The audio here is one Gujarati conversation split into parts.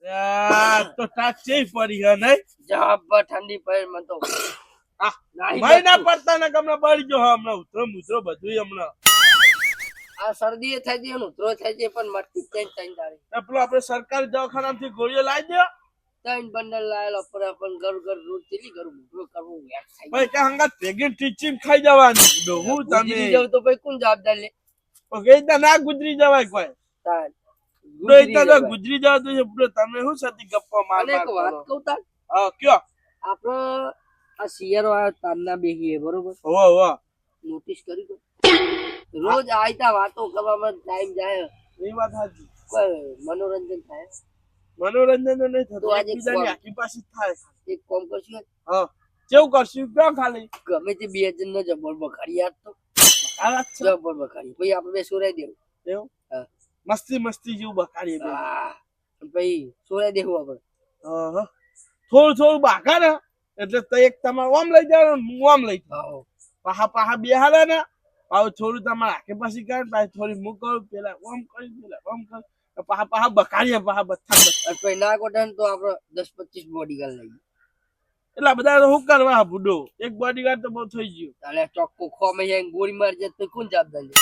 તો તાક ચેઈ પડી હે નહીં જબર ઠંડી પડી મને તો આ નાહી ભાઈ ના નતું. પડતા ને હમણાં બળી ગયો હમણાં ઉતરો મુતરો બધું હમણાં આ શરદી એ થઈ ગઈ ઉતરો થઈ ગઈ પણ મટતી ત્રણ દાડી ને પેલો આપણે સરકારી દવાખાનામાંથી ગોળીઓ લાવી દે ત્રણ બંડલ લાયેલો પણ ઘર ઘર રોજ ચીલી કરું મોટું કરવું યાર થઈ ભાઈ કે હંગા ભેગી ટીચિંગ ખાઈ જવાની બુડો હું તમે જાવ તો ભાઈ કોણ જવાબદાર લે ઓકે તો ના ગુજરી જવાય કોઈ તાર બુડો ઈતા તો ગુજરી જાવ તો બુડો તમે શું સતી ગપ્પા માર અને એક વાત કહું તાર હા કયો આપણો આ શિયાળો આવ્યો તારના બેહીએ બરોબર હો હો નોટિસ કરી તો રોજ આયતા વાતો કરવામાં ટાઈમ જાય એ વાત સાચી કોઈ મનોરંજન થાય મનોરંજન તો નહીં થતું તો આજે એકબીજાની આખી પાછી થાય એક કામ કરશું હા કેવું કરશું કયો ખાલી ગમે તે બે જણ નો જબર બખાડી યાર તો આ વાત છે જબર બખાડી પછી આપણે બે સોરાઈ દેવું એવું હા મસ્તી મસ્તી જેવું બકાડીએ બે હા પછી સોરાઈ દેવું આપણે હા થોડું થોડું બાકા ને એટલે તો એક તમારે ઓમ લઈ જાવ હું ઓમ લઈ જાઉં પાહા પાહા બેહાડે ને પાછું થોડું તમારે આખે પાછી કરે પાછી થોડી મું કરું પેલા ઓમ કરી પેલા ઓમ કર પાહા પાહા બકાડીએ પાહા બથા અને પછી ના કોટન તો આપણે 10-25 બોડીગાર્ડ લઈએ એટલા બધા તો શું કરવા બુડો એક બોડીગાર્ડ તો બહુ થઈ ગયું તાલે ચોખ્ખો ખોમે જાય ગોળી મારી જાય તો કોણ જવાબદાર લે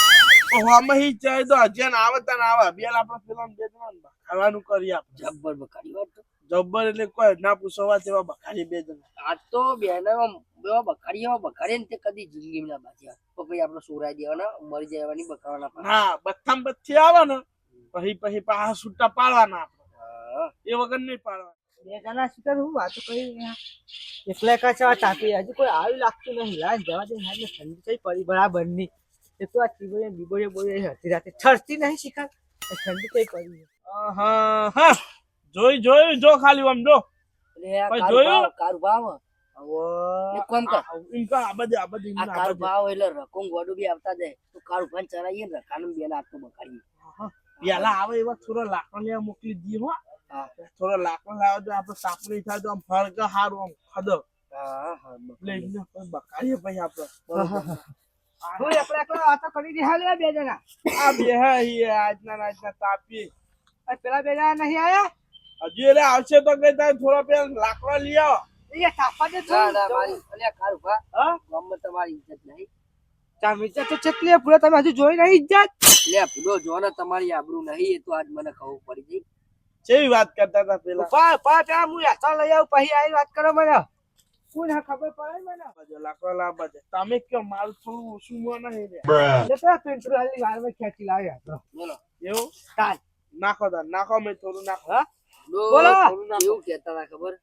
આમાં હી ચાહે તો હજી આવે તને આવે બેલ આપણે પેલા બે જણા ખાવાનું કરી આપ જબ્બર બખાડી વાત તો જબ્બર એટલે કોઈ ના પૂછવા તેવા બકાડી બે જણા આ તો બેના બેવા બખાડી ને તે કદી જિંદગી ના બાજ્યા તો પછી આપણે સોરાઈ દેવાના મરી જવાની બકાવાના હા બથામ બથી આવે ને પછી પાછા છૂટા પાડવાના આપણે એ વગર નહીં પાડવા બે જણા શીખર હું વાતો કરી એકલા કાચા તાપી હજુ કોઈ આવી લાગતું નહીં લાજ જવા દે હાલ ઠંડી થઈ પડી બરાબર ની એ તો આ ચીબોએ બીબોએ બોલે હતી રાતે ઠરતી નહીં શીખર ઠંડી થઈ પડી હા હા જોઈ જો ખાલી આમ જો એટલે જોયું? કારું ભાવ હવે એક કામ કર ઇનકા આ બધે આ કારું ભાવ એટલે રકોંગ ગોડું બી આવતા જાય તો કારું ભાન ચરાઈએ ને રકાનું બે લાખ બખાડીએ પેલા આવે એવા થોડા લાકડા લેવા મોકલી દઈએ હો થોડા લાકડા લાવે તો આપણે સાપડી થાય તો આમ ફરક હારું આમ ખદો એટલે એમને કોઈ બકાડીએ પછી આપણે હું એકલા એકલા વાતો કરી રહ્યા લે બે જણા આ બે હે આજના તાપી આ પેલા બે જણા નહીં આયા હજુ એટલે આવશે તો કઈ તારે થોડા પેલા લાકડા લઈ આવો એ તાપા દે ના ના મારી અલ્યા કારું ભા હા ગામમાં તમારી ઇજ્જત નહીં ચામ ઇજ્જત તો ચટલી પૂરા તમે હજુ જોઈ નહીં ઇજ્જત લે પૂરો જો ને તમારી આબરૂ નહીં એ તો આજ મને ખબર પડી ગઈ કેવી વાત કરતા હતા પેલા પા ત્યાં હું યાત્રા લઈ આવું પછી આવી વાત કરો મને કોણ હા ખબર પડે મને લાકડા લાવવા દે તમે કયો મારું થોડું ઓછું મોં નહીં રે એટલે પેલા પેન્સિલ વાળમાં ખેંચી લાવ્યા તો બોલો એવું કાલ નાખો મેં થોડું નાખો હા બોલો થોડું નાખો એવું કહેતા હતા ખબર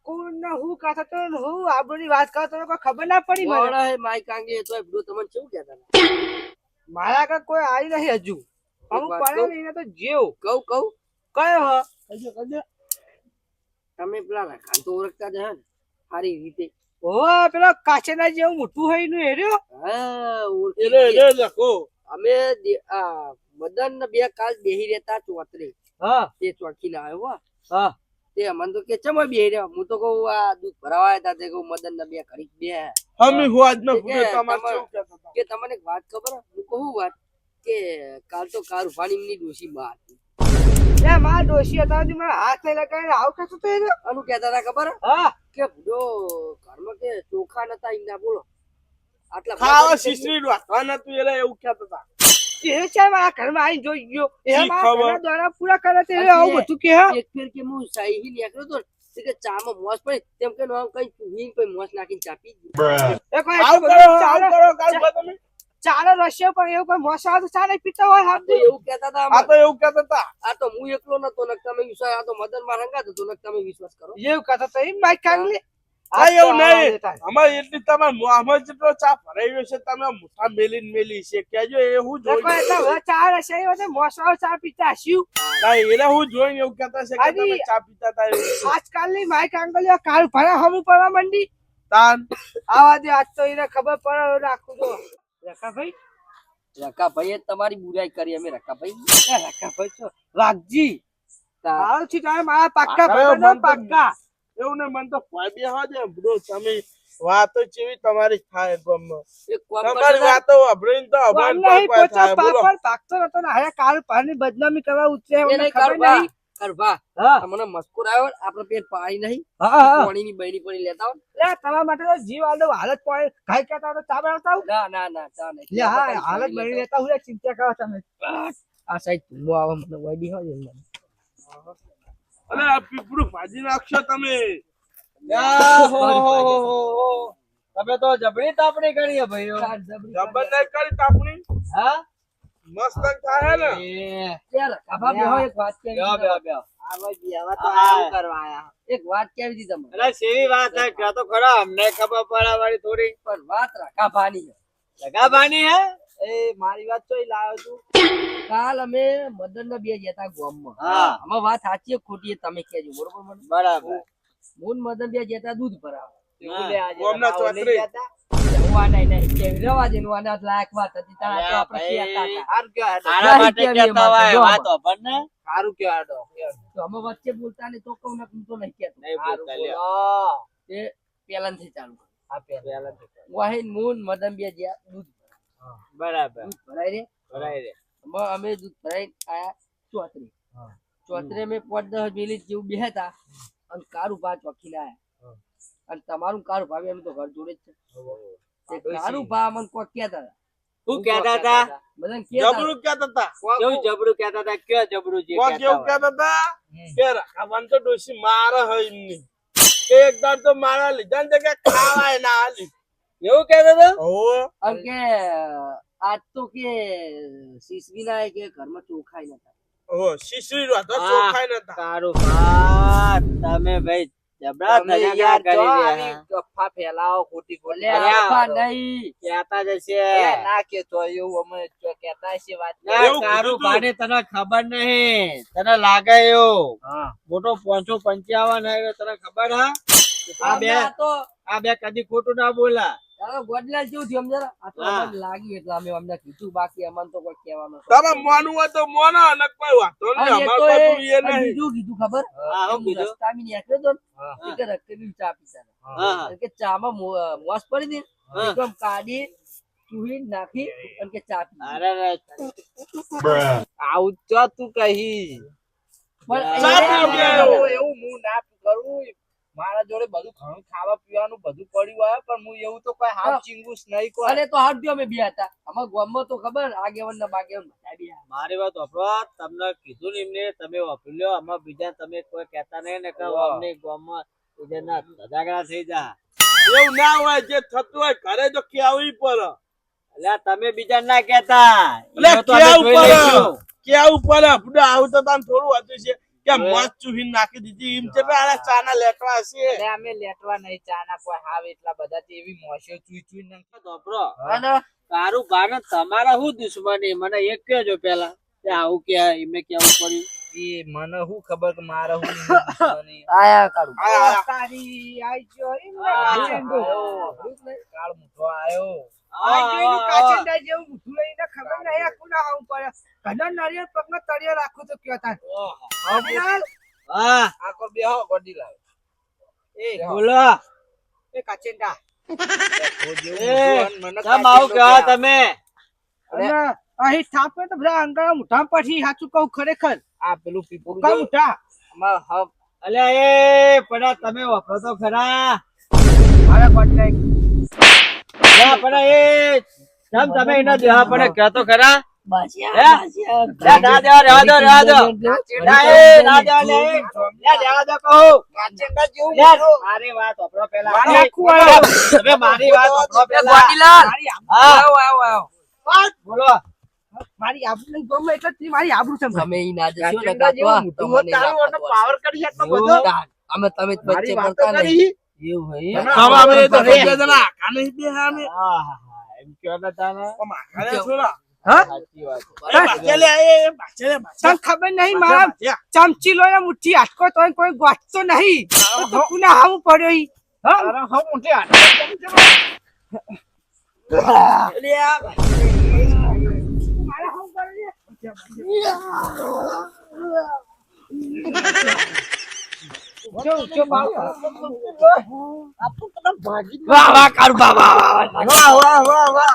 કોણ ના હું કાથા તો હું આબરૂની વાત કરો તો કોઈ ખબર ના પડી મને મોડા હે માઈક આંગે તો પૂરો તમને કેવું કહેતા હતા મારા આગળ કોઈ આવી નહીં હજુ અમુક વાત પડે કહું? ને એને તો જેવ કહું કયો હ કજે તમે પેલા રખાન તો ઓળખતા જ હે ને સારી રીતે ઓ પેલો કાચેના જેવું મોટું હોય નું હેર્યો હા ઓળખી એરે ગયા. લખો અમે મદન ને બે કાલ બેહી રહેતા ચોતરે હા તે ચોકી લાવ્યો હો હા તે અમન તો કે ચમ બેહી રહ્યા હું તો કહું આ દૂધ ભરાવા હતા તે કહું મદન ને બે ખરી બે હમી હું આજ ના એ ભૂલે તમારે તમારે- કેવું કહેતા હતા કે તમને એક વાત ખબર હે? હું કહું વાત કે કાલ તો કાર ઉફાની ની ડોશી બહાર હતી. એ મારા ડોશી હતા હજુ મને હાથ નહીં લગાવીને આવું કહેતો તો એને આનું કહેતા હતા ખબર હે? હા કે ભૂડો ઘરમાં કે ચોખા નતા ઈંડા બોલો આટલા ખાવા બધા શીશરી રાખવાના તું એટલે એવું કહેતા હતા એ છે મારા ઘરમાં આવીને જોઈ ગયો એ શી મારા ખબર? ઘરના દોરા પૂરા કરે તે આવું બધું કે હા એક ફેર કે હું સાહી નીકળ્યો તો તે કે ચામાં મોસ પડી તેમ કે આમ કઈ ચૂહીને પછી મોસ નાખીને ચા પી ગઈ. એ કોઈ આવું એટલું કરો બધું આવું કરો કાલ તમે ચાલે રસ્યો પણ એવું કોઈ મોસા તો ચાલે પીતા હોય આ તો હાથ એવું કહેતા હતા આ તો અમારે. એવું કહેતા હતા આ તો હું એકલો નતો ને તમે વિશ્વાસ આ તો મદન માં રંગાતો તો ને તમે વિશ્વાસ કરો એવું કહેતા તો એમ માઈક કાંગલી આ એવું નહીં અમારે એટલી તમારે મોહમ્મદ જેટલો ચા ભરાયો છે તમે મુઠ્ઠા મેલી છે કેજો એ હું જોઈ ચાર હશે એ મોસા ચા પીતા હસ્યું એને હું જોઈને એવું કહેતા છે કે તમે આની- ચા પીતા હતા એવું આજકાલની માઈક આંગલીઓ કાળ ભરા હમું પડવા માંડી તાન આવા દે આજ તો એને ખબર પડે રાખું તો રકાભાઈ રકાભાઈએ તમારી બુરાઈ કરી અમે રકાભાઈ રકાભાઈ છો વાઘજી તા- આવું છે તારે મારા પાક્કા અરે ભાઈબંધો મન તો- પાક્કા એવું ને મને તો ફોય બેહવા દે બ્રો તમે વાતો જેવી તમારી થાય ગમમાં એક કામ તમારી કરજો વાતો વાપરીને તો અભાન નહીં પાક પોચા થાય બોલો પાપડ પાકતો નતો ને હવે કાળ પારની બદનામી કરવા ઉતરે એ એમને નહીં ખબર કાળુભા. નહીં કારુભા હા આ મને મસ્કુર આવ્યો આપણે પેટ પાણી નહીં હા હા પાણીની બહેની પડી લેતા આવો. લે તમારા માટે તો જીવ આલો હાલત પડે ખાઈ કેતા તો ચા બનાવતા આવું ના ચા નહીં. લે હા હાલત બની લેતા હું ચિંતા કરો તમે આ સાઈડ ધુમ્મો આવે મને વળી હોય એમ. અલે આ પીપળું ભાજી નાખશો તમે. તમે તો જબરી તાપણી કરી હે ભાઈઓ જબર નહીં કરી તાપણી. હા મસ્ત થાય ને. ચાલ કાભા બેહો એક વાત કેવી બેહો હતી બેહો એક વાત કેવી હતી તમને અરે સેવી વાત હે કે તો ખરા અમને ખબર પડે વાળી થોડી પણ વાત રાખા ભાની લગા બાની હે એ મારી વાત ચોઈ લાવ્યો તું કાલ અમે મદન ના બે જતા ગામમાં. હા આમાં વાત સાચી કે ખોટી એ તમે કહેજો બરોબર મને. બરાબર મૂન મદન બે જતા દૂધ ભરાવા. એવું લે આજે ગોમના ચોતરી. જવા નહીં કેવી રવા દેનું આના લાયક વાત હતી તારા તો આપણે કહેતા હતા. હાર કયો તારા માટે કહેતા હોય, વાત ઓપન ને હારું કયો આડો તો અમે વચ્ચે બોલતા ને તો કહું ને તું તો નહીં કહેતો. નહીં બોલતા લ્યો તે પહેલાથી ચાલુ કર. આ પહેલા વાહિન મૂન મદન બે જ્યાં દૂધ બરાબર ભરાય રે ભરાય રે અમે દૂધ ભરાઈ આયા ચોતરી. હા. ચોતરી અમે 5-10 મિનિટ જેવું બેહતા અને કારું ભા ચોખી લાયા અને તમારું કારું ભાવે એમ તો ઘર જોડે જ છે. તે કારું ભા મને કોઈ કહેતા હતા. શું કહેતા હતા બધાને કહેતા જબરું કહેતા હતા. કેવું જબરું કહેતા હતા કયો જબરું જે કોક એવું કહેતા હતા કે રાખવાનું તો ડોશી મારે હે એમની. કે એક દાડ તો મારા લીધા ને જગ્યાએ ખાવાય ના આલી. એવું કહેતા હતા ઓહો. અને કે આજ તો કે શીશવીના કે ઘરમાં ચોખાઈ નતા. ઓહો શીશરી રો તો હા. ચોખાઈ નતા. તારું વાત તમે ભાઈ જબરા તમે ધજાગરા યાર જો કરી આવી રહ્યા ગફા ફેલાવો ખોટી બોલે આપા નહીં કહેતા જ હશે ના કેતો એવું અમે કહેતા હશે વાત એવું તારું કીધું ભાને તને ખબર નહીં તને લાગે એવું હા. મોટો 555 હે તને ખબર હા આ બે કદી ખોટું ના બોલા ગોડલાલ જેવું થયું સમજ્યા? આ તો હા. અમને લાગી એટલે અમે અમને કીધું બાકી અમને તો કોઈ કહેવાનું નથી. તારે મોનવું હોય તો મોનો અને કોઈ વાંધો નહીં. અને એક અમારે તો કોઈ એ પેલું એ નહીં. બીજું કીધું ખબર હા, શું એમ કીધું? રસ્તામાં નીકળ્યો તો ને, હા. એ કે રકેબી ચા પીતા હતા. હા અને કે ચામાં મોસ પડી હતી ને, હા. એકદમ કાઢી ચૂહી નાખી અને કે ચા પી. અરે આવું તો તું કહી પણ ચા એ- પીવા ગયા. એવું હું ના કરું મારા જોડે બધું ઘણું ખાવા પીવાનું બધું પડ્યું હોય પણ હું એવું તો કોઈ હાવ ચીંગુસ નહીં કોઈ અને તો હાથ અમે બે હતા અમારા ગામમાં તો ખબર આગેવાન ને બાગેવાન બધા બે હતા. મારી વાત વાપરો તમને કીધું ને એમને તમે વાપરી લ્યો આમાં બીજા તમે કોઈ કહેતા નહીં ને કે અમને ગામમાં બીજાના ધજાગરા થઈ જા એવું ના હોય જે થતું હોય ઘરે તો કેવું પડે. એટલે તમે બીજા ના કહેતા એટલે એનો તો અમે કેવું જોઈ પડે લઈશું. કેવું પડે આપણે આવું તો તને થોડું હતું છે કે હવે. મસ્ત ચૂહી નાખી દીધી એમ છે આના ચા ના લેટવા હશે. એટલે અમે લેટવા નહીં ચા ના કોઈ હાવ એટલા બધા તો એવી મોશો ચૂઈ ચૂઈ નાખો ધોપરો અને તારું ભાને તમારા શું દુશ્મની મને એક કહેજો પેલા કે આવું કે એમને કેવું પડ્યું એ મને શું ખબર કે મારા શું દુશ્મની આયા કાઢું આ તારી આઈ ગયો કાચેંડો. કાળ મુઠો આયો કાચિંડા જેવું ઊઠું લઈને ખબર નહીં આ કોના આવું પડે ઘણા નારિયેળ પગમાં તળિયે રાખું તો કયો તાન હા આકો બેહો ગોડી લાવ એ બોલો એ કાચિંડા કેમ આવું કહેવા તમે અને અહીં થાપે તો બધા અંગારા મુઠા પછી સાચું કહું ખરેખર આ પેલું પીપળું કા મુઠા અલ્યા એ પણ તમે વાપરો તો ખરા મારા ગોડી યા પણ એ કેમ તમે એના દેવા પડે કહેતો ખરા બાજિયા, હે? બાજિયા. યા ના દેવા રહેવા દો રહેવા દો ના એ ના દેવા લે યા રહેવા દો કહું કાચિંડા જેવું યાર મારી વાત વાપરો પેલા મારી આખું એ, વાળો. તમે મારી વાત વાપરો પેલા ગોડીલાલ. હા આવો બોલો મારી આબરૂ નહીં ગમે એટલે તી મારી આબરૂ છે તમે ઈ ના જશો ને કાચિંડા જેવું કાઢવા, મોટું તમને તારું ના અને કાઢવા. પાવર કરી એટલો એવું? બધો અમે તમે જ વચ્ચે મારી વાતો પડતા નહીં. કરી એવું હોય એમ? હવે અમે તો બે જણા આખા નહીં બેહ્યા અમે. હા હા હા એમ કયો ને તાને આમ આખા નહીં થોડા. હા સાચી વાત એ બાચેલે, એ બાચેલે, બાચેલે. તને ખબર નહીં મારા બાચે. ચમચી લોને મુઠ્ઠી આટકો તો કોઈ ગોઠતો નહીં તો કુના હાવું પડ્યો ઈ હા હા મોટી મારા હાવું પડ્યો વાહ વાહ કાળુ બા વાહ વાહ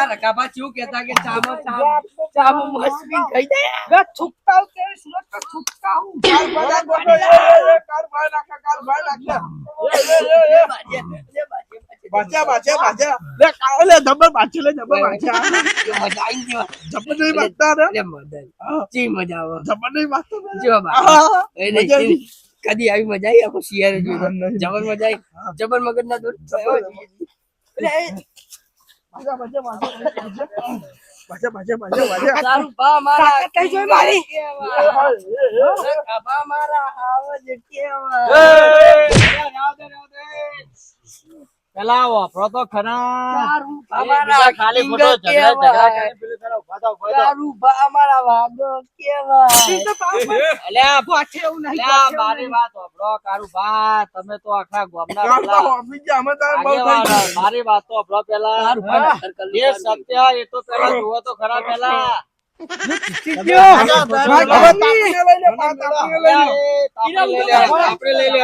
રકાબા ચેવું કેતા કે ચામાં મસ્ત પીને ખાઈ જાય છુપતા હું તેરી સુરત का છુપતા હું બાચા લે કાળો લે જબર બાચા લે જબર બાચા જબર નહીં બાચતા ને ચી મજા આવે જબર નહીં બાચતો ને જો બા મજા આવી. કદી આવી મજા આવી આખો શિયાળે જોયો જબર મજા આવી જબર મગજ ના દૂર બાચા તારું બા મારા કઈ જોઈ મારી બા મારા હાવજ કેવા પેલા વાપરો તો ખરા તારું બા મારા ખાલી કિંગ ફોટો ઝઘડા કેવા. કરીને પેલું કરો ઉભા થા. તારું બા મારા વાગો કેવા અલ્યા પાછે એવું નહીં અલ્યા મારી વાત સાંભળો કારુભા તમે તો આખા ગામના પેલા આગેવાન. મારી વાત તો સાંભળો પેલા તારું બા નકર કરી એ સત્ય એ તો પેલા જુઓ તો ખરા પેલા આપણે લઈ લે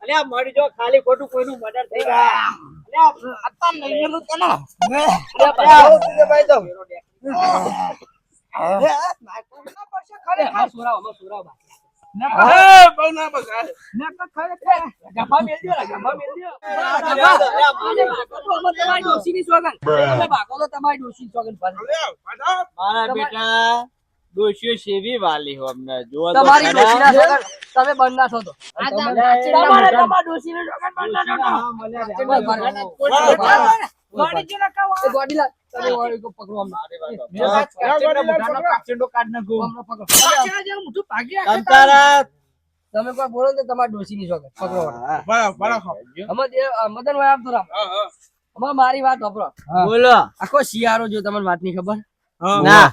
અલ્યા મરી જો ખાલી ખોટું કોઈનું મર્ડર થઈ ગયા અલ્યા અત્યારે લઈ ગયેલું તને મારા બેટા ડોશીઓ સેવી વાલી હો અમને જો તો તમારી ખરા. ડોશીના સોગન તમે બંધ ના થો તો તમારા ડોશીના સોગન બંધ ના થો હા, મળ્યા રે. એ ગોડી લાવ તમે વાળી કો પકડો અમને કંતારા તમે કોઈ બોલો તો તમારી ડોશીની સોગન પકડો મદન ભાઈ આમ તો રામ અમાર મારી વાત વાપરો બોલો આખો શિયાળો જો તમને વાત ની ખબર ના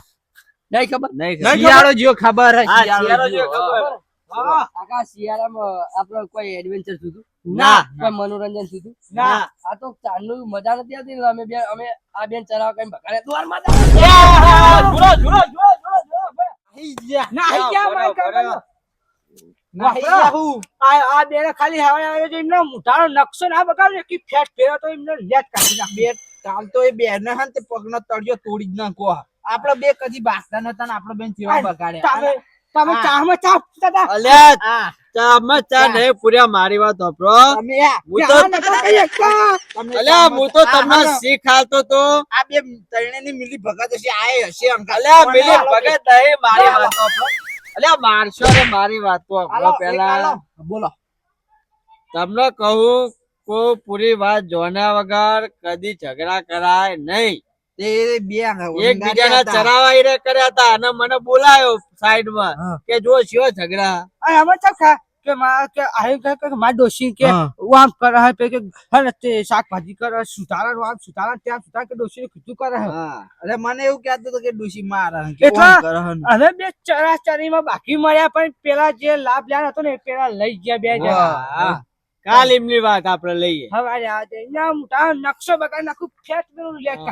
નહીં ખબર શિયાળો જો ખબર હે શિયાળો જો ખબર આખા શિયાળામાં આપણે કોઈ એડવેન્ચર થયું ના કોઈ મનોરંજન થયું ના આ તો ચાંદનું મજા નથી આવતી ને અમે આ બેન ચરાવ કઈ ભગાડે દ્વારમાં આ બેને ખાલી હવા એમનો મુઠાનો નકશો ના બગાડે કે ફેટ ફેરો તો એમને લેટ કાઢી નાખ બે કામ તો એ બેને હન તે પગનો તળિયો તોડી જ નાખો આપણે બે કદી બાસતા નતા ને આપણો બેન કેવા બગાડે તમે ચામાં ચા પીતા હતા અલ્યા ચામાં ચા નહીં પૂર્યા મારી વાત સાંભળો તમે હું તો અલ્યા હું તો તમને શીખાતો તો આ બે તરણેની મિલી ભગત હશે આય હશે અંકલ અલ્યા મિલી ભગત નહીં મારી વાત સાંભળો અલ્યા મારશો રે મારી વાત તો સાંભળો પેલા બોલો તમને કહું કો પૂરી વાત જોના વગર કદી ઝઘડા કરાય નહીં તે બે એકબીજાના ચરાવા ઈરે કર્યા હતા અને મને બોલાયો સાઈડમાં કે જો શિયો ઝઘડા અમે તો કે મારા ડોશી કે આમ કરે હે કે હે તે શાકભાજી કરે સુધારા આમ સુધારા ત્યાં સુધારા કે ડોશી ખીચું કરે હે અરે મને એવું કહેતો હતો કે ડોશી મારે હવે બે ચરાચરીમાં બાકી મળ્યા પણ પેલા જે લાભ લ્યા હતો ને એ પેલા લઈ ગયા બે જણા કાલ એમની વાત આપણે લઈએ હવે આ મોટા નકશો બગાડ નાખું ફેટ પેલું લેટ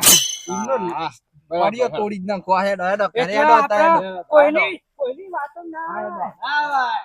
બરાબર. તોડી જ નાખો કોઈની વાતો ના